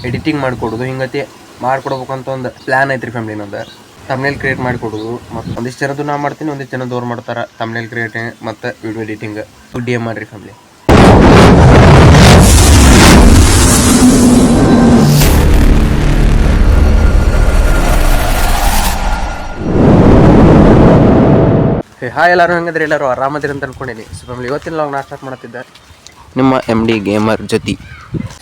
Editing ಮಾಡಿಕೊಡೋದು ಹಿಂಗತಿ ಮಾಡ್ಕೊಡ್ಬೇಕಂತ ಒಂದು plan ಐತ್ರಿ ಫ್ಯಾಮಿಲಿ ನಂದು. ತಮ್ನೇಲ್ ಕ್ರಿಯೇಟ್ ಮಾಡಿಕೊಡೋದು ಮತ್ತು ಒಂದಿಷ್ಟು ಜನದ್ದು ನಾ ಮಾಡ್ತೀನಿ, ಒಂದಿಷ್ಟು ಜನದ್ದು ಅವ್ರು ಮಾಡ್ತಾರೆ ತಮ್ನೇಲ್ ಕ್ರಿಯೇಟಿಂಗ್ ಮತ್ತು ವಿಡಿಯೋ ಎಡಿಟಿಂಗ್. ಡಿ ಎಮ್ ಮಾಡಿರಿ ಫ್ಯಾಮಿಲಿ. ಹಾಯ್ ಎಲ್ಲರೂ ಹೆಂಗಂದ್ರೆ ಎಲ್ಲರೂ ಆರಾಮದಿರಿ ಅಂತ ಅನ್ಕೊಂಡೀನಿ. ಸೊ ಫ್ಯಾಮಿಲಿ ಇವತ್ತಿನ ಲಾಗ್ ನಾ ಸ್ಟಾರ್ಟ್ ಮಾಡ್ತಿದ್ದೆ ನಿಮ್ಮ MD ಗೇಮರ್ ಜೊತೆ.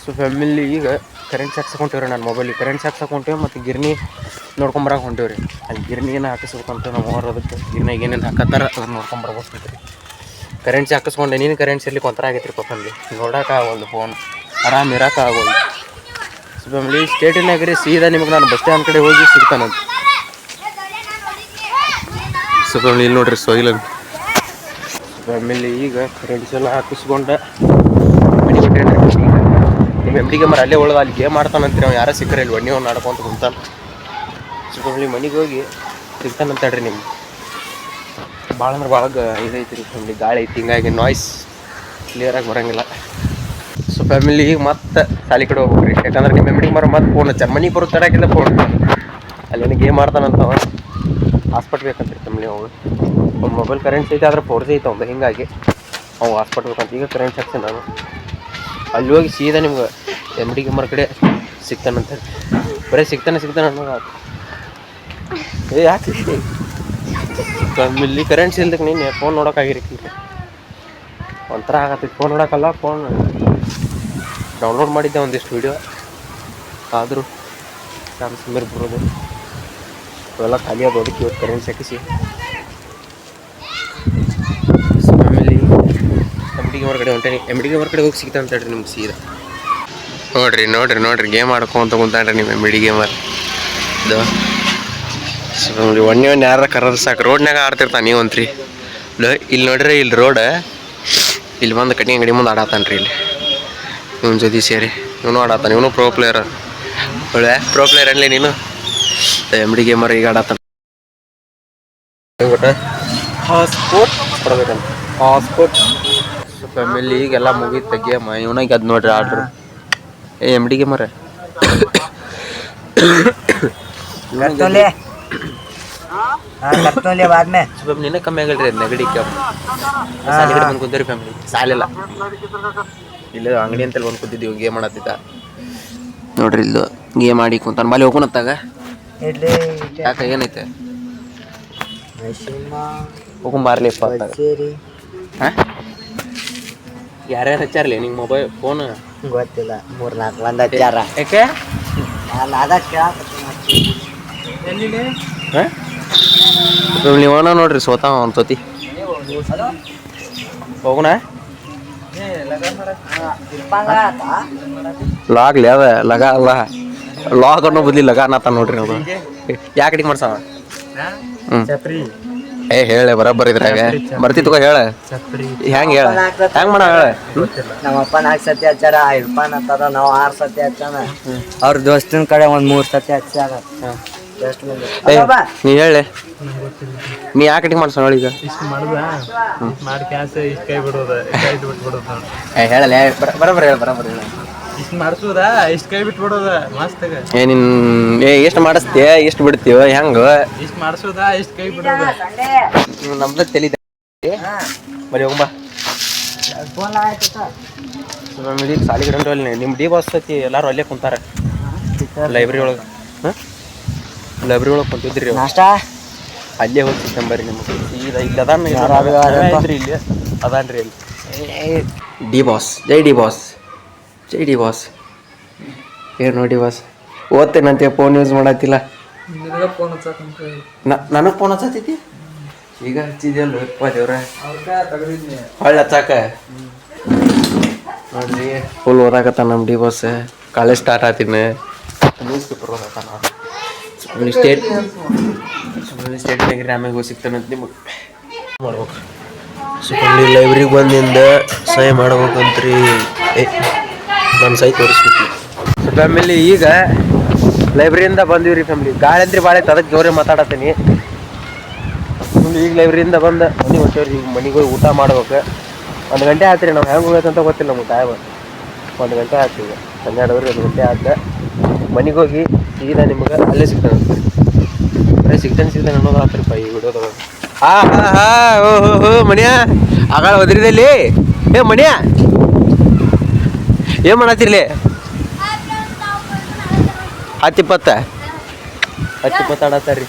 ಸೊ ಫ್ಯಾಮಿಲಿ ಈಗ ಕರೆಂಟ್ ಹಾಕ್ಸ್ಕೊಂತೀವ್ರಿ, ನಾನು ಮೊಬೈಲಿಗೆ ಕರೆಂಟ್ ಹಾಕ್ಸ್ಕೊಂತೀವಿ ಮತ್ತು ಗಿರ್ನಿ ನೋಡ್ಕೊಂಬರಕ್ಕೆ ಹೊಂಟೇವ್ರಿ. ಅಲ್ಲಿ ಗಿರ್ನಿ ಏನು ಹಾಕಿಸ್ಬೇಕಂತ ನಾವು ಅದಕ್ಕೆ ಗಿರ್ನಿಗೆ ಏನೇನು ಹಾಕತ್ತಾರ ಅದನ್ನು ನೋಡ್ಕೊಂಬರ್ಬೇಕು. ಕರೆಂಟ್ಸ್ ಹಾಕಿಸ್ಕೊಂಡೆ ನೀನು ಕರೆಂಟ್ಸ್ ಇರ್ಲಿಕ್ಕೆ ಒಂಥರ ಆಗೈತ್ರಿ ಫ್ಯಾಮಿಲಿ, ನೋಡೋಕ್ಕಾಗೋದು ಫೋನ್ ಆರಾಮ್ ಇರೋಕ್ಕಾಗೋದು. ಸೊ ಫ್ಯಾಮಿಲಿ ಸ್ಟೇಟಿನಾಗ್ರಿ ಸೀದಾ ನಿಮ್ಗೆ ನಾನು ಬಸ್ ಸ್ಟ್ಯಾಂಡ್ ಕಡೆ ಹೋಗಿ ಸಿಗ್ತಾನಂತ. ಸೊ ಫ್ಯಾಮಿಲಿ ಇಲ್ಲಿ ನೋಡ್ರಿ ಸೊಯ್ಲನ್. ಫ್ಯಾಮಿಲಿ ಈಗ ಕರೆಂಟ್ಸ್ ಎಲ್ಲ ಹಾಕಿಸ್ಕೊಂಡೆ ಮನೆ ಬಿಟ್ಟೇನ್ರಿ. ಈಗ ನಿಮ್ಮ MD ಗೇಮರ್ ಅಲ್ಲೇ ಒಳಗೆ ಅಲ್ಲಿ ಗೇಮ್ ಮಾಡ್ತಾನಂತೀರಿ, ಅವ್ನು ಯಾರೋ ಸಿಕ್ಕರೆ ಇಲ್ಲಿ ಒಣ್ಣೆ ಒಂದು ಆಡ್ಕೊಂತ ಕುಂತಾನೆ. ಸೊ ಫ್ಯಾಮಿಲಿ ಮನೆಗೆ ಹೋಗಿ ಸಿಗ್ತಾನಂತ ಹೇಳ್ರಿ. ನಿಮ್ಗೆ ಭಾಳ ಅಂದ್ರೆ ಭಾಳ ಇದೈತಿ ರೀ ಫ್ಯಾಮಿಲಿ, ಗಾಳಿ ಐತಿ, ಹಿಂಗಾಗಿ ನಾಯ್ಸ್ ಕ್ಲಿಯರಾಗಿ ಬರೋಂಗಿಲ್ಲ. ಸೊ ಫ್ಯಾಮಿಲಿ ಈಗ ಮತ್ತೆ ಸಾಲಿ ಕಡೆ ಹೋಗ್ಬೇಕ್ರಿ, ಯಾಕಂದ್ರೆ ನಿಮ್ಮ MD ಗೇಮರ್ ಮತ್ತೆ ಫೋನ್ ಹಚ್ಚಾರ ಮನೆಗೆ ಬರೋ ತರಕಿಲ್ಲ ಫೋನ್. ಅಲ್ಲೇನು ಗೇಮ್ ಮಾಡ್ತಾನಂತವ, ಹಾಸ್ಪಿಟ್ಲ್ ಬೇಕಂತ್ರಿ ಫ್ಯಾಮಿಲಿ. ಅವು ಒಂದು ಮೊಬೈಲ್ ಕರೆಂಟ್ಸ್ ಐತೆ ಆದ್ರೆ 4G ಐತೆ ಅವ್ದು, ಹಿಂಗಾಗಿ ಅವು ಹಾಸ್ಪಿಟ್ಲ್ ಬೇಕಂತ. ಈಗ ಕರೆಂಟ್ ಹಾಕ್ತೀನಿ ನಾನು, ಅಲ್ಲಿ ಹೋಗಿ ಸೀದಾ ನಿಮ್ಗೆ MD ಗೇಮರ್ ಕಡೆ ಸಿಗ್ತಾನಂತ. ಬರೀ ಸಿಗ್ತಾನೆ ಅನ್ನೋದು ಆಯ್ತು. ಯಾಕೆ ಫ್ಯಾಮಿಲಿ ಕರೆಂಟ್ಸ್ ಇಲ್ದಕ್ಕೆ ನೀನು ಫೋನ್ ನೋಡೋಕ್ಕಾಗಿರ್ಕಿಲ್ಲ, ಒಂಥರ ಆಗತ್ತೈತಿ ಫೋನ್ ನೋಡೋಕ್ಕಲ್ಲ. ಫೋನ್ ಡೌನ್ಲೋಡ್ ಮಾಡಿದ್ದೆ ಒಂದಿಷ್ಟು ವೀಡಿಯೋ, ಆದರೂ ಸಮೀರ್ ಬರೋದು ಅವೆಲ್ಲ ಖಾಲಿ ಅದು, ಅದಕ್ಕೆ ಇವತ್ತು ಕರೆಂಟ್ಸ್ ಹಾಕಿಸಿ. ಫ್ಯಾಮಿಲಿ MD ಗೇಮರ್ ಕಡೆ ಹೊಂಟೇನಿ, MD ಗೇಮರ್ ಕಡೆ ಹೋಗಿ ಸಿಗ್ತಾ ಅಂತ ಹೇಳ್ರಿ ನಿಮ್ಗೆ ಸೀದಾ. ನೋಡ್ರಿ ಗೇಮ್ ಆಡ್ಕೊಂತ ಕುಂತಾನ್ರಿ ನಿಮ್ಮ MD ಗೇಮರ್ ಇದು. ಸೊ ಫ್ಯಾಮಿಲಿ ಒಣ್ಣೆ ಯಾರ ಕರೋದು ಸಾಕು, ರೋಡ್ನಾಗ ಆಡ್ತಿರ್ತಾನೆ ನೀವಂತ್ರಿ. ಇಲ್ಲಿ ನೋಡ್ರಿ, ಇಲ್ಲಿ ರೋಡ್ ಇಲ್ಲಿ ಬಂದು ಕಟ್ಟಿಂಗ್ ಅಂಗಡಿ ಮುಂದೆ ಆಡತ್ತಾನ್ರಿ. ಇಲ್ಲಿ ಇವನ ಜೊತೆ ಸೇರಿ ಇವನು ಆಡತ್ತಾನೆ, ಇವನು ಪ್ರೋ ಪ್ಲೇಯರ್. ಒಳ್ಳೆ ಪ್ರೋ ಪ್ಲೇಯರ್ ಅನ್ಲಿ ನೀನು. MD ಗೇಮರ್ ಈಗ ಆಡತ್ತಾನ ಹಾಸ್ಪೋರ್ಟ್ ಕೊಡ್ಬೇಕಂತ, ಹಾಸ್ಪೋರ್ಟ್. ಸೊ ಫ್ಯಾಮಿಲಿ ಈಗೆಲ್ಲ ಮುಗಿತ ಗೇಮ್, ಇವನಾಗ ಅದು ನೋಡ್ರಿ ಆಡ್ರು. MD ಗೇಮರ್ ನಿನ್ನ ಕಮ್ಮಿ ಆಗಲ್ರಿ ನೆಗಡಿ ಸಾಲಿ ಕಡೆ ಬಂದು ಕುಂತೀರಿ ಫ್ಯಾಮಿಲಿ. ಸಾಲಿಲ್ಲ ಇಲ್ಲ ಅಂಗಡಿ ಅಂತಲ್ಲಿ ಬಂದು ಕೂತಿದ್ದೀವಿ, ಗೇಮ್ ಮಾಡತ್ತಿದ್ದ ನೋಡ್ರಿ. ಇಲ್ದು ಗೇಮ್ ಆಡಿ ಕುಂತಾನ, ಮಲ್ಲಿ ಹೋಗೋಣತ್ತಾಗ ಯಾಕೆ ಏನೈತೆ ಹೋಗೊಂಬಾರ್ಲಿಪ್ಪ. ಹಾಂ ಯಾರ್ಯಾರು ಹಚ್ಚಾರ್ಲಿ ನಿಂಗೆ ಮೊಬೈಲ್ ಫೋನ್ ಗೊತ್ತಿಲ್ಲ, 3-4 ಮಂದಿ ಹಚ್ಚಾರ. ಯಾಕೆ ಹಾಂ ನೀವನ ನೋಡ್ರಿ ಸೋತಾವ ಒಂದು ಸತಿ. ಹೋಗೋಣ ಲಾಗ್ಲಿ ಅದ ಲಗ ಅಲ್ಲ, ಲಾಗ್ ಅನ್ನೋ ಬದ್ಲಿ ಲಗ ಅನ್ನತ್ತ ನೋಡ್ರಿ. ನಾವು ಯಾಕೆ ಕಡಿಗೆ ಮಾಡ್ಸವ ಹೇಳ ಬರಬ್ಬರ ಇದ್ರಾಗ ಬರ್ತಿತ್ತು ಹೇಳ ಹೆಂಗೆ ಹೇಳ ಹೆಂಗ್ ಮಾಡ ಹೇಳ. ನಮ್ಮಪ್ಪ 4 ಸತಿ ಹಚ್ಚಾರ, ಇರ್ಪಾನ್ ಅಂತದ ನಾವು 6 ಸತಿ ಹಚ್ಚಾನ. ಅವ್ರ ದೋಸ್ತಿನ ಕಡೆ 3 ಸತಿ ಹಚ್ಚಾರ. ನೀ ಹೇಳಿ ನೀ ಯಾಕೆ ಕಟಿಂಗ್ ಮಾಡ್ಸೋಣ ಈಗ ಹೇಳಲ್ಲ ಬರಬರ ಹೇಳ ಬರಬರ ಹೇಳ. ಎಷ್ಟು ಮಾಡಿಸ್ತೀಯ ಎಷ್ಟು ಬಿಡ್ತೀವ ಹೆಂಗ ನಮ್ದ ತೆಲಿದ ಬರೀ ಹೋಗ್ಬಾ. ಸಾಲಿ ಗಿಡ ನಿಮ್ಮ ಡಿ ಬಾಸ್ ಐತಿ, ಎಲ್ಲಾರು ಅಲ್ಲೇ ಕುಂತಾರ ಲೈಬ್ರರಿ ಒಳಗೆ. ಲೈಬ್ರರಿ ಒಳಗೆ ಕುಂತಿದ್ರಿ ನಾಷ್ಟ ಅಲ್ಲೇ ಹೋಗಿ ಸಿಕ್ಕಂಬರಿ ನಿಮ್ಗೆ ಸೀದಾ ಇಲ್ಲಿ ಅದಾನ್ರಿ. ಇಲ್ಲಿ ಅದಾನ್ರಿ ಅಲ್ಲಿ ಡಿ ಬಾಸ್. ಜೈ ಡಿ ಬಾಸ್, ಜೈ ಡಿ ಬಾಸ್. ಏನು ನೋಡಿ ಬಾಸ್ ಓದ್ತೇನಂತೆ ಫೋನ್ ಯೂಸ್ ಮಾಡತ್ತಿಲ್ಲ. ನನಗೆ ಫೋನ್ ಹಚ್ಚತೈತಿ ಈಗ ಹಚ್ಚಿದ್ಯಲ್ಲ ದೇವ್ರ ಹೊಳ್ಳ ಹಚ್ಚಾಕ ನೋಡ್ರಿ. ಫುಲ್ ಓದಾಕತ್ತ ನಮ್ಮ ಡಿ ಬಾಸ್. ಕಾಲೇಜ್ ಸ್ಟಾರ್ಟ್ ಆತೀನಿ, ನ್ಯೂಸ್ ಪೇಪರ್ ಓದಾಕತ್ತಾನ. ಸ್ಟೇಟ್ ಬ್ಯಾಂಕ್ರಿ ಆಮ್ಯಾಗ ಹೋಗಿ ಸಿಗ್ತಾನಂತ ನಿಮಗೆ ಮಾಡ್ಬೇಕು. ಸೊ ಲೈಬ್ರರಿಗೆ ಬಂದಿಂದ ಸಹಿ ಮಾಡ್ಬೇಕಂತ್ರಿ. ನನ್ನ ಸಹಿ ತೋರಿಸ್ಬೇಕು. ಸೊ ಫ್ಯಾಮಿಲಿ ಈಗ ಲೈಬ್ರರಿಯಿಂದ ಬಂದೀವಿ ಫ್ಯಾಮಿಲಿ. ಗಾಳಿ ಅಂದ್ರೆ ಭಾಳ ಐತೆ, ಅದಕ್ಕೆ ಜೋರೇ ಮಾತಾಡತ್ತೀನಿ. ಈಗ ಲೈಬ್ರರಿಯಿಂದ ಬಂದು ಮನೆಗೆ ಹೊಟ್ಟೇವ್ರಿ. ಈಗ ಮನೆಗೆ ಹೋಗಿ ಊಟ ಮಾಡ್ಬೇಕು. 1 ಗಂಟೆ ಆಯ್ತು ರೀ. ನಾವು ಹೆಂಗೆ ಹೋಗ್ಬೇಕಂತ ಗೊತ್ತಿಲ್ಲ ನಮ್ಗೆ ಟೈಮ್. 1 ಗಂಟೆ ಆಯ್ತು, ಈಗ 12 1 ಗಂಟೆ ಆಯ್ತು. ಮನೆಗೆ ಹೋಗಿ ಸೀದಾ ನಿಮ್ಗೆ ಅಲ್ಲೇ ಸಿಗ್ತಾನಂತೆ. ಬರೀ ಸಿಗ್ತಾನೆ ಅನ್ನೋದು ಆತ್ರಪ್ಪ ಈ ವಿಡಿಯೋದೊಳಗೆ. ಓಹೋ ಮಣಿಯ ಆಗಾಳ ಒದ್ರಿದಲ್ಲಿ. ಮಣಿಯ ಏನು ಮಾಡತ್ತಿರ್ಲಿ? 10-20 ಆಡತ್ತಾರ್ರಿ.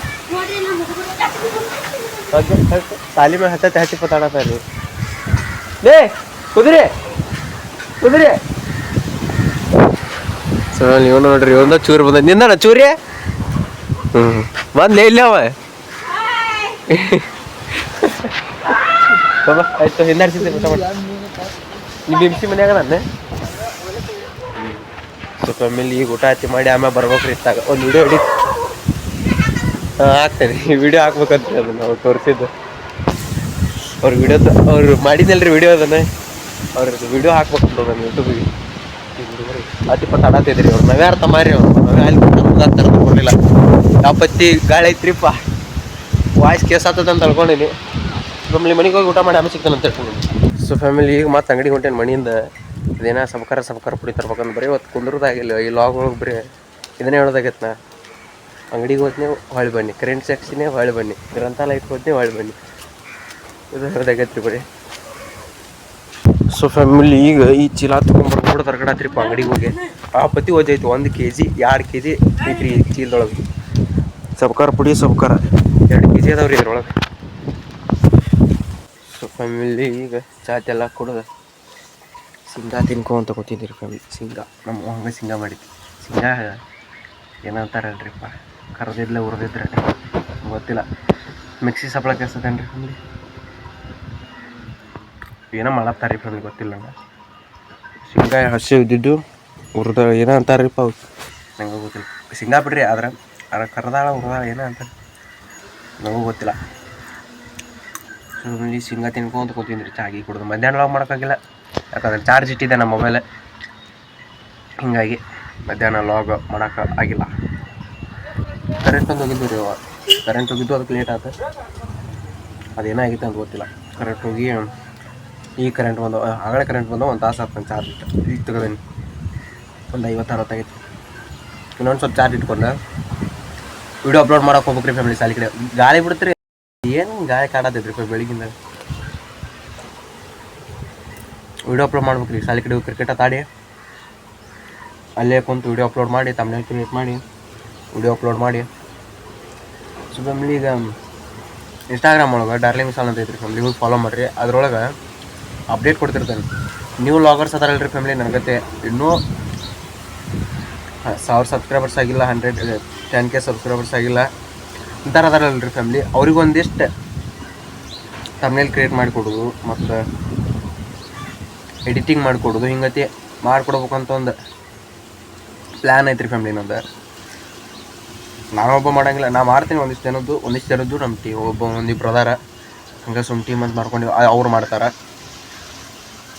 ಸಾಲಿ ಮೇಲೆ 10-20 ಆಡತ್ತಾರ್ರಿ. ಲೇ ಕುದುರೆ ಸೊ ನೀವು ನೋಡ್ರಿ ಒಂದ ಚೂರು ಬಂದ ನಿಂದಣ ಚೂರಿ ಬಂದ್ಲೇ ಇಲ್ಲ ಅವ. ಆಯ್ತು ಹಿಂದಾಡ್ಸಿದ್ದೆ ಊಟ ಮಾಡಿ ನೀವು ಬಿಮ್ಸಿ ಮನ್ಯಾಗ ನಾನು ಸ್ವಲ್ಪ ಆಮೇಲೆ ಈಗ ಊಟ ಹತ್ತಿ ಮಾಡಿ ಆಮೇಲೆ ಬರ್ಬೇಕ್ರಿ. ಇತ್ತಾಗ ಒಂದು ವಿಡಿಯೋ ಹಿಡಿ ಹಾಕ್ತೇನೆ. ಈ ವಿಡಿಯೋ ಹಾಕ್ಬೇಕಂತ ಅದನ್ನು ಅವ್ರು ತೋರಿಸಿದ್ದು ಅವ್ರ ವಿಡಿಯೋದ ಅವ್ರು ಮಾಡಿದ್ನಲ್ರಿ ವಿಡಿಯೋ ಅದನ್ನು ಅವ್ರದ್ದು ವಿಡಿಯೋ ಹಾಕ್ಬೇಕಂತ ನಾನು ಯೂಟ್ಯೂಬಿಗೆ. 10-20 ಆಡತ್ತಿದ್ರಿ ಅವ್ರು. ನಾವೇ ಅರ್ಥ ಮಾರಿ ಅವ್ರು ನಾವೇ ಅಲ್ಲಿ ಕೊಡಲಿಲ್ಲ. ಯಾಪತ್ತಿ ಗಾಳಿ ಐತ್ರಿಪ್ಪ ವಾಯ್ಸ್ ಕೇಸ್ ಆಗ್ತದೆ ಅಂತ ಅಳ್ಕೊಂಡೀನಿ. ಫ್ಯಾಮಿಲಿ ಮನೆಗೆ ಹೋಗಿ ಊಟ ಮಾಡಿ ಆಮೇಲೆ ಸಿಗ್ತಾನೆ ಅಂತ ಹೇಳ್ತೀನಿ. ಸೊ ಫ್ಯಾಮಿಲಿ ಈಗ ಮತ್ತೆ ಅಂಗಡಿಗೆ ಹೊಂಟೇನು ಮನೆಯಿಂದ. ಇದೇನ ಸಬ್ಕಾರ ಪುಡಿ ತರ್ಬೇಕಂತ ಬರೀ ಇವತ್ತು ಕುಂದ್ರದಾಗಿಲ್ಲ. ಈ ಲಾಗ್ ಒಳಗೆ ಬರೀ ಇದನ್ನೇ ಹೇಳೋದಾಗೈತೆ. ನಾ ಅಂಗಡಿಗೆ ಹೋದ್ನೇ ಹೊಳ್ಳಿ ಬನ್ನಿ, ಕರೆಂಟ್ ಸೆಕ್ಷನೇ ಹೊಳ್ಳಿ ಬನ್ನಿ, ಗ್ರಂಥಾಲಯಕ್ಕೆ ಹೋದ್ನೇ ಹೊಳ್ಳಿ ಬನ್ನಿ, ಇದು ಹೇಳೋದಾಗೈತೆ ರೀ ಬರೀ. ಸೊ ಫ್ಯಾಮಿಲಿ ಈಗ ಈ ಚೀಲ ತೊಗೊಂಡ್ಬರ್ಕೊಂಡು ತರ್ಗಡಾತ್ರಿಪ್ಪ ಅಂಗಡಿಗೆ ಹೋಗಿ. ಆ ಪತಿ ಓದೈತು 1 kg 2 kg ಐತ್ರಿ ಈ ಚೀಲದೊಳಗೆ. ಸಬ್ಕಾರ 2 kg ಅದಾವ್ರಿ ಇದ್ರೊಳಗೆ. ಸೊ ಫ್ಯಾಮಿಲಿ ಈಗ ಚಾತ್ ಎಲ್ಲ ಕುಡ್ದು ಶೇಂಗಾ ತಿನ್ಕೊಂತ ಕೂತಿದ್ದೀರಿ ಫ್ಯಾಮಿಲಿ. ಶೇಂಗಾ ನಮ್ಮ ಹಂಗೆ ಶೇಂಗಾ ಮಾಡಿದ್ವಿ. ಶೇಂಗಾ ಏನಂತಾರಲ್ರಿಪ್ಪ, ಕರೆದಿದ್ಲೆ ಹುರಿದಿದ್ರೆ ಗೊತ್ತಿಲ್ಲ. ಮಿಕ್ಸಿ ಸಪ್ಲ ಕೆಲ್ಸದೇನ್ರಿ ಫ್ಯಾಮಿಲಿ, ಏನೋ ಮಾಡತ್ತಾರ್ರಿ ಫ್ಯಾಮಿಲಿ ಗೊತ್ತಿಲ್ಲ ನಂಗೆ. ಶೇಂಗಾ ಹಸಿ ಇದ್ದಿದ್ದು ಹುರಿದ ಏನೋ ಅಂತಾರ್ರಿಪ್ಪ ಅವು ನಂಗೆ ಗೊತ್ತಿಲ್ಲ. ಶೇಂಗಾ ಬಿಡ್ರಿ ಆದ್ರೆ ಕರ್ದಾಳ ಹುರಿದಾಳ ಏನೋ ಅಂತಾರೆ ನನಗೂ ಗೊತ್ತಿಲ್ಲ. ಫ್ಯಾಮಿಲಿ ಶೇಂಗಾ ತಿನ್ಕೊಂತ ಕೂತಿದ್ರಿ ಚಾಗಿ ಕುಡ್ದು. ಮಧ್ಯಾಹ್ನ ಒಳಗೆ ಮಾಡೋಕ್ಕಾಗಿಲ್ಲ ಯಾಕಂದ್ರೆ ಚಾರ್ಜ್ ಇಟ್ಟಿದ್ದೆ ನಮ್ಮ ಮೊಬೈಲ್, ಹೀಗಾಗಿ ಮಧ್ಯಾಹ್ನ ಲಾಗ್ ಮಾಡೋಕೆ ಆಗಿಲ್ಲ. ಕರೆಂಟ್ ಒಂದು ಹೋಗಿದ್ದು ರೀ, ಕರೆಂಟ್ ಹೋಗಿದ್ದು ಅದಕ್ಕೆ ಲೇಟ್ ಆಯ್ತು. ಅದೇನಾಗಿತ್ತು ಅಂತ ಗೊತ್ತಿಲ್ಲ. ಕರೆಂಟ್ ಹೋಗಿ ಈ ಕರೆಂಟ್ ಬಂದು ಆಗಲೇ ಕರೆಂಟ್ ಬಂದು 1 ತಾಸು ಆಗ್ತಾನೆ ಚಾರ್ಜ್ ಇಟ್ಟು. ಈಗ ತೆಗೆದೇನೆ ಒಂದು 50-60 ಆಗೈತಿ. ಇನ್ನೊಂದು ಸ್ವಲ್ಪ ಚಾರ್ಜ್ ಇಟ್ಕೊಂಡು ವಿಡಿಯೋ ಅಪ್ಲೋಡ್ ಮಾಡೋಕೆ ಹೋಗ್ಬೇಕ್ರಿ ಫ್ಯಾಮಿಲಿ. ಸಾಲಿ ಕಡೆ ಗಾಳಿ ಬಿಡ್ತೀರಿ, ಏನು ಗಾಳಿ ಕಾಡತ್ತೈತ್ರಿ ಬೆಳಗಿಂದ. ವಿಡಿಯೋ ಅಪ್ಲೋಡ್ ಮಾಡ್ಬೇಕ್ರಿ ಸಾಲಿ ಕಡೆ ಕ್ರಿಕೆಟ್ ಆಡಿ ಅಲ್ಲೇ ಕುಂತು ವಿಡಿಯೋ ಅಪ್ಲೋಡ್ ಮಾಡಿ ತಮ್ಮನೇಲಿ ಕ್ರಿಯೇಟ್ ಮಾಡಿ ವಿಡಿಯೋ ಅಪ್ಲೋಡ್ ಮಾಡಿ. ಸೊ ಫ್ಯಾಮಿಲಿ ಈಗ ಇನ್ಸ್ಟಾಗ್ರಾಮ್ ಒಳಗೆ ಡಾರ್ಲಿಂಗ್ ವಿಶಾಲ್ ಅಂತ ಐತ್ರಿ ಫ್ಯಾಮಿಲಿ, ಹೋಗಿ ಫಾಲೋ ಮಾಡಿರಿ. ಅದ್ರೊಳಗೆ ಅಪ್ಡೇಟ್ ಕೊಡ್ತಿರ್ತಾನೆ. ನ್ಯೂ ಲಾಗರ್ಸ್ ಅದಾರಲ್ರಿ ಫ್ಯಾಮಿಲಿ, ನನಗತ್ತೆ ಇನ್ನೂ 1000 ಸಬ್ಸ್ಕ್ರೈಬರ್ಸ್ ಆಗಿಲ್ಲ, 10K ಸಬ್ಸ್ಕ್ರೈಬರ್ಸ್ ಆಗಿಲ್ಲ ಇಂಥರ ಅದಾರಲ್ರಿ ಫ್ಯಾಮಿಲಿ. ಅವ್ರಿಗೊಂದಿಷ್ಟು ತಮ್ಮನೇಲಿ ಕ್ರಿಯೇಟ್ ಮಾಡಿಕೊಡೋದು ಮತ್ತು ಎಡಿಟಿಂಗ್ ಮಾಡಿಕೊಡೋದು ಹಿಂಗತಿ ಮಾಡಿಕೊಡ್ಬೇಕಂತ ಒಂದು ಪ್ಲ್ಯಾನ್ ಐತ್ರಿ ಫ್ಯಾಮಿಲಿ ನಂದು. ನಾನೊಬ್ಬ ಮಾಡೋಂಗಿಲ್ಲ, ನಾ ಮಾಡ್ತೀನಿ. ಒಂದಿಷ್ಟು ಜನದ್ದು ನಮ್ಮ ಟೀಮ್ ಒಂದಿಬ್ರು ಅದಾರ ಹಂಗೆ ಸುಮ್ ಟೀಮ್ ಅಂತ ಮಾಡ್ಕೊಂಡು ಅವ್ರು ಮಾಡ್ತಾರೆ.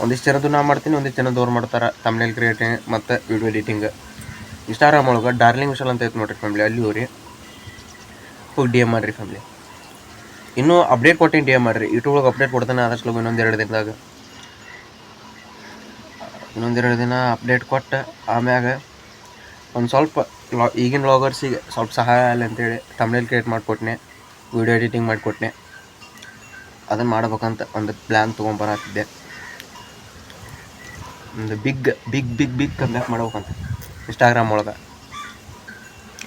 ಒಂದಿಷ್ಟು ಜನದ್ದು ನಾ ಮಾಡ್ತೀನಿ, ಒಂದಿಷ್ಟು ಜನದ್ದು ಅವ್ರು ಮಾಡ್ತಾರೆ. ತಮ್ನೇಲ್ ಕ್ರಿಯೇಟಿಂಗ್ ಮತ್ತು ವಿಡಿಯೋ ಎಡಿಟಿಂಗ್. ಇನ್ಸ್ಟಾಗ್ರಾಮ್ ಒಳಗೆ ಡಾರ್ಲಿಂಗ್ ವಿಶಾಲ್ ಅಂತ ಐತೆ ನೋಡಿರಿ ಫ್ಯಾಮಿಲಿ, ಅಲ್ಲಿ ಹೋಗಿ DM ಮಾಡಿರಿ ಫ್ಯಾಮಿಲಿ. ಇನ್ನೂ ಅಪ್ಡೇಟ್ ಕೊಟ್ಟಿನಿ DM ಮಾಡಿರಿ. ಯೂಟ್ಯೂಬ್ ಒಳಗೆ ಅಪ್ಡೇಟ್ ಕೊಡ್ತಾನೆ ಆದಷ್ಟು ಇನ್ನೊಂದು 2 ದಿನದಾಗ. ಇನ್ನೊಂದು 2 ದಿನ ಅಪ್ಡೇಟ್ ಕೊಟ್ಟು ಆಮ್ಯಾಗ ಒಂದು ಸ್ವಲ್ಪ ಈಗಿನ ವ್ಲಾಗರ್ಸಿಗೆ ಸ್ವಲ್ಪ ಸಹಾಯ ಆಗಲಿ ಅಂತೇಳಿ ತಮ್ನೇಲ್ ಕ್ರಿಯೇಟ್ ಮಾಡಿಕೊಟ್ನೆ, ವಿಡಿಯೋ ಎಡಿಟಿಂಗ್ ಮಾಡಿಕೊಟ್ನೆ. ಅದನ್ನು ಮಾಡ್ಬೇಕಂತ ಒಂದು ಪ್ಲ್ಯಾನ್ ತೊಗೊಂಬರತ್ತಿದ್ದೆ. ಒಂದು ಬಿಗ್ ಕಮ್ಬ್ಯಾಕ್ ಮಾಡ್ಬೇಕಂತ ಇನ್ಸ್ಟಾಗ್ರಾಮ್ ಒಳಗೆ.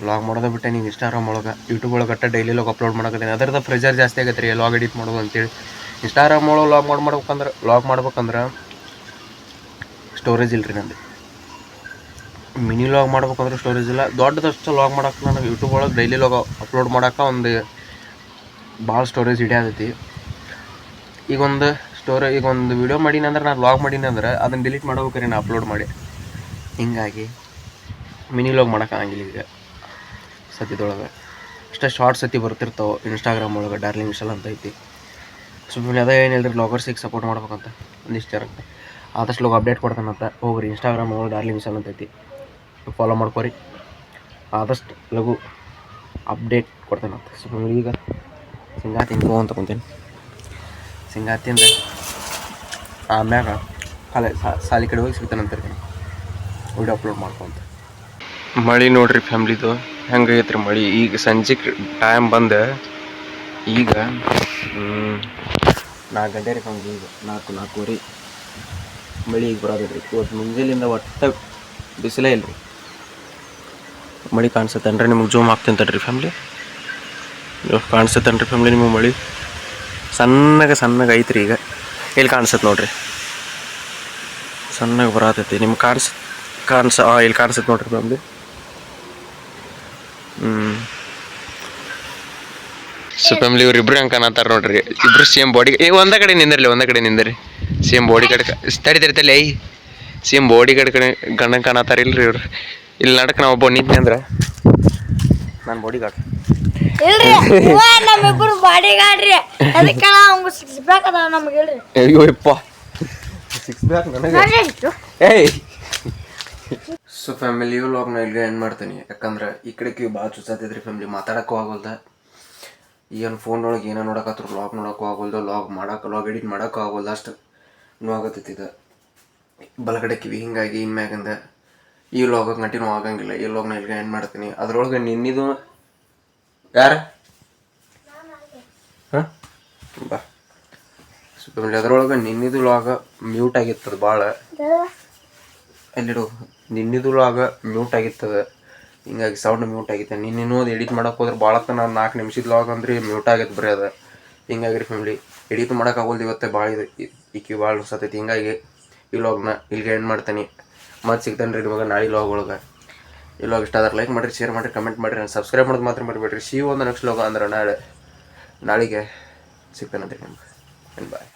ಲಾಗ್ ಮಾಡೋದು ಬಿಟ್ಟೆ ನೀವು ಇನ್ಸ್ಟಾಗ್ರಾಮ್ ಒಳಗೆ ಯೂಟ್ಯೂಬ್ ಒಳಗೆ ಡೈಲಿ ಲಾಗ್ ಅಪ್ಲೋಡ್ ಮಾಡೋಕತ್ತೀನಿ. ಅದರದ ಪ್ರೆಷರ್ ಜಾಸ್ತಿ ಆಗತ್ತೆ ರೀ ಲಾಗ್ ಎಡಿಟ್ ಮಾಡೋದು ಅಂತೇಳಿ. ಇನ್ಸ್ಟಾಗ್ರಾಮ್ ಒಳಗೆ ಲಾಗ್ ಮಾಡ್ಬೇಕಂದ್ರೆ ಸ್ಟೋರೇಜ್ ಇಲ್ಲ ರೀ ನಂದು. ಮಿನಿ ಲಾಗ್ ಮಾಡ್ಬೇಕಂದ್ರೆ ಸ್ಟೋರೇಜ್ ಇಲ್ಲ. ದೊಡ್ಡದಷ್ಟು ಲಾಗ್ ಮಾಡೋಕೆ ನನಗೆ ಯೂಟ್ಯೂಬ್ ಒಳಗೆ ಡೈಲಿ ಲಾಗ್ ಅಪ್ಲೋಡ್ ಮಾಡೋಕೆ ಒಂದು ಭಾಳ ಸ್ಟೋರೇಜ್ ಹಿಡಿಯತೈತಿ. ಈಗ ಒಂದು ವೀಡಿಯೋ ಮಾಡೀನಿ ಅಂದ್ರೆ ನಾನು ಲಾಗ್ ಮಾಡೀನಿ ಅಂದ್ರೆ ಅದನ್ನು ಡಿಲೀಟ್ ಮಾಡ್ಬೇಕ್ರಿ ನಾನು ಅಪ್ಲೋಡ್ ಮಾಡಿ. ಹೀಗಾಗಿ ಮಿನಿ ಲಾಗ್ ಮಾಡೋಕ್ಕಾಗಿಲ್ಲ ಈಗ ಸದ್ಯದೊಳಗೆ. ಅಷ್ಟೇ ಶಾರ್ಟ್ಸ್ ಸತಿ ಬರ್ತಿರ್ತಾವೆ ಇನ್ಸ್ಟಾಗ್ರಾಮ್ ಒಳಗೆ ಡಾರ್ಲಿಂಗ್ ವಿಶಾಲ್ ಅಂತ ಐತಿ. ಸುಮ್ಮನೆ ಅದೇ ಏನಿಲ್ಲ ರೀ, ಲಾಗರ್ಸಿಗೆ ಸಪೋರ್ಟ್ ಮಾಡ್ಬೇಕಂತ ಒಂದಿಷ್ಟು ಜನಕ್ಕೆ ಆದಷ್ಟು ಲೋಗ ಅಪ್ಡೇಟ್ ಕೊಡ್ತಾನಂತ. ಹೋಗ್ರಿ ಇನ್ಸ್ಟಾಗ್ರಾಮ್ ಒಳಗೆ ಡಾರ್ಲಿಂಗ್ ವಿಶಾಲ್ ಅಂತ ಐತಿ, ಫಾಲೋ ಮಾಡ್ಕೊರಿ. ಆದಷ್ಟು ಲಘು ಅಪ್ಡೇಟ್ ಕೊಡ್ತಾನಂತ. ಸೊ ಈಗ ಶೇಂಗಾ ತಿನ್ಕೋ ಕುಂತೀನಿ. ಶೇಂಗಾ ತಿಂದು ಆಮ್ಯಾಗ ಸಾಲಿ ಕಡೆ ಹೋಗಿ ಸಿಗ್ತಾನಂತ ವಿಡಿಯೋ ಅಪ್ಲೋಡ್ ಮಾಡ್ಕೊಂತ. ಮಳೆ ನೋಡ್ರಿ ಫ್ಯಾಮ್ಲಿದು ಹೆಂಗೈತ್ರಿ ಮಳೆ. ಈಗ ಸಂಜೆಗೆ ಟೈಮ್ ಬಂದು ಈಗ 4 ಗಂಟೆ ರೀ ಫ್ಯಾಮ್ಲಿ. ಈಗ 4-4:30 ಮಳೆ ಈಗ ಬರೋದ್ರಿ. ಇವತ್ತು ಮುಂಜಾನೆಯಿಂದ ಒಟ್ಟು ಬಿಸಿಲೇ ಇಲ್ಲ ರೀ. ಮಳೆ ಕಾಣಿಸುತ್ತೇನ್ರಿ ನಿಮಗೆ? ಜೂಮ್ ಆಗ್ತೀನಿ ತಡ್ರಿ ಫ್ಯಾಮ್ಲಿ. ಕಾಣಿಸುತ್ತೇನ್ರಿ ಫ್ಯಾಮ್ಲಿ ನಿಮಗೆ ಮಳೆ? ಸಣ್ಣಗೆ ಐತ್ರಿ. ಈಗ ಇಲ್ಲಿ ಕಾಣಿಸುತ್ತೆ ನೋಡ್ರಿ, ಸಣ್ಣಗೆ ಬರತೈತಿ. ನಿಮ್ಗೆ ಇಲ್ಲಿ ಕಾಣಿಸುತ್ತೆ ನೋಡ್ರಿ ಫ್ಯಾಮ್ಲಿ. ಸೊ ಫ್ಯಾಮ್ಲಿ ಇವ್ರು ಇಬ್ರು ಹಂಗೆ ಕಾಣತ್ತಾರ ನೋಡ್ರಿ. ಇಬ್ರು ಸೇಮ್ ಬಾಡಿ. ಒಂದೇ ಕಡೆ ನಿಂದ್ರಿ ಸೇಮ್ ಬಾಡಿ ಕಡೆ ತಡಿತೈತಲ್ಲ. ಸೇಮ್ ಬಾಡಿ ಕಡೆ ಗಂಡ ಕಾಣತ್ತಾರ ಇಲ್ರಿ ಇವ್ರು. ಇಲ್ಲಿ ನಡಕ್ ನಾವು ಒಬ್ಬ ನಿಂತ್ನಿ ಅಂದ್ರೆ ನಾನು ಬಾಡಿ ಗಾರ್ಡ್. ಅಯ್ಯೋ ಯಪ್ಪ, 6 ಪ್ಯಾಕ್ ನನಗೆ. ಏಯ್ ಸೊ ಫ್ಯಾಮಿಲಿ ವ್ಲಾಗ್ನ ಇಲ್ಲಿಗೆ ಎಂಡ್ ಮಾಡ್ತೀನಿ. ಯಾಕಂದ್ರೆ ಈ ಕಡೆಗೆ ಭಾಳ ಚುಚ್ಚಾತೈತ್ರಿ ಫ್ಯಾಮಿಲಿ. ಮಾತಾಡೋಕ್ಕೂ ಆಗೋಲ್ದ. ಏನು ಫೋನೊಳಗೆ ಏನೋ ನೋಡಕತ್ರು ವ್ಲಾಗ್ ನೋಡೋಕ್ಕೂ ಆಗೋಲ್ದು, ವ್ಲಾಗ್ ಎಡಿಟ್ ಮಾಡೋಕ್ಕೂ ಆಗೋಲ್ದು. ಅಷ್ಟು ನೋವಾಗತ್ತೈತಿ ಇದು ಬಲಗಡೆ ಕಿವಿ. ಹಿಂಗಾಗಿ ಇನ್ಮ್ಯಾಗಿಂದ ಈ ವ್ಲಾಗ ಕಂಟಿನ್ಯೂ ಆಗಂಗಿಲ್ಲ. ಈ ವ್ಲಾಗ್ನ ಇಲ್ಲಿಗೆ ಎಂಡ್ ಮಾಡ್ತೀನಿ. ಅದ್ರೊಳಗೆ ನಿನ್ನಿದು ಯಾರು ಹಾಂ ಬಾ. ಸೊ ಫ್ಯಾಮಿಲಿ ಅದ್ರೊಳಗೆ ನಿನ್ನಿದು ವ್ಲಾಗ ಮ್ಯೂಟ್ ಆಗಿರ್ತದೆ ಭಾಳ. ಎಲ್ಲಿಡು ನಿನ್ನಿದು ವ್ಲಾಗ ಮ್ಯೂಟ್ ಆಗಿರ್ತದೆ. ಹಿಂಗಾಗಿ ಸೌಂಡ್ ಮ್ಯೂಟ್ ಆಗಿತ್ತು. ನಿನ್ನೇನು ಅದು ಎಡಿಟ್ ಮಾಡೋಕೆ ಹೋದ್ರೆ ಭಾಳ ನಾನು 4 ನಿಮಿಷದ ವ್ಲಾಗ್ ಅಂದ್ರೆ ಮ್ಯೂಟ್ ಆಗೈತೆ ಬರೀ ಅದು. ಹಿಂಗಾಗಿ ರೀ ಫ್ಯಾಮಿಲಿ ಎಡಿಟ್ ಮಾಡೋಕ್ಕಾಗೋಲ್ದು. ಇವತ್ತೇ ಭಾಳ ಈಕಿ ಭಾಳ ಅನ್ಸತೈತಿ. ಹಿಂಗಾಗಿ ಈ ವ್ಲಾಗ್ನ ಇಲ್ಲಿಗೆ ಎಂಡ್ ಮಾಡ್ತೀನಿ. ಮತ್ತೆ ಸಿಗ್ತಾನೆ ರೀ ನಿಮಗೆ ನಾಳೆ ವ್ಲಾಗ್ ಒಳಗೆ. ಈ ವ್ಲಾಗ್ ಇಷ್ಟ ಆದ್ರೆ ಲೈಕ್ ಮಾಡಿರಿ, ಶೇರ್ ಮಾಡಿರಿ, ಕಮೆಂಟ್ ಮಾಡಿರಿ. ನಾನು ಸಬ್ಸ್ಕ್ರೈಬ್ ಮಾಡೋದು ಮಾತ್ರ ಮರಿಬೇಡ್ರಿ. ಒಂದು ನೆಕ್ಸ್ಟ್ ವ್ಲಾಗ್ ಅಂದ್ರೆ ನಾಳೆಗೆ ಸಿಗ್ತಾನಂತೆ ನಿಮ್ಗೆ. ಬಾಯ್.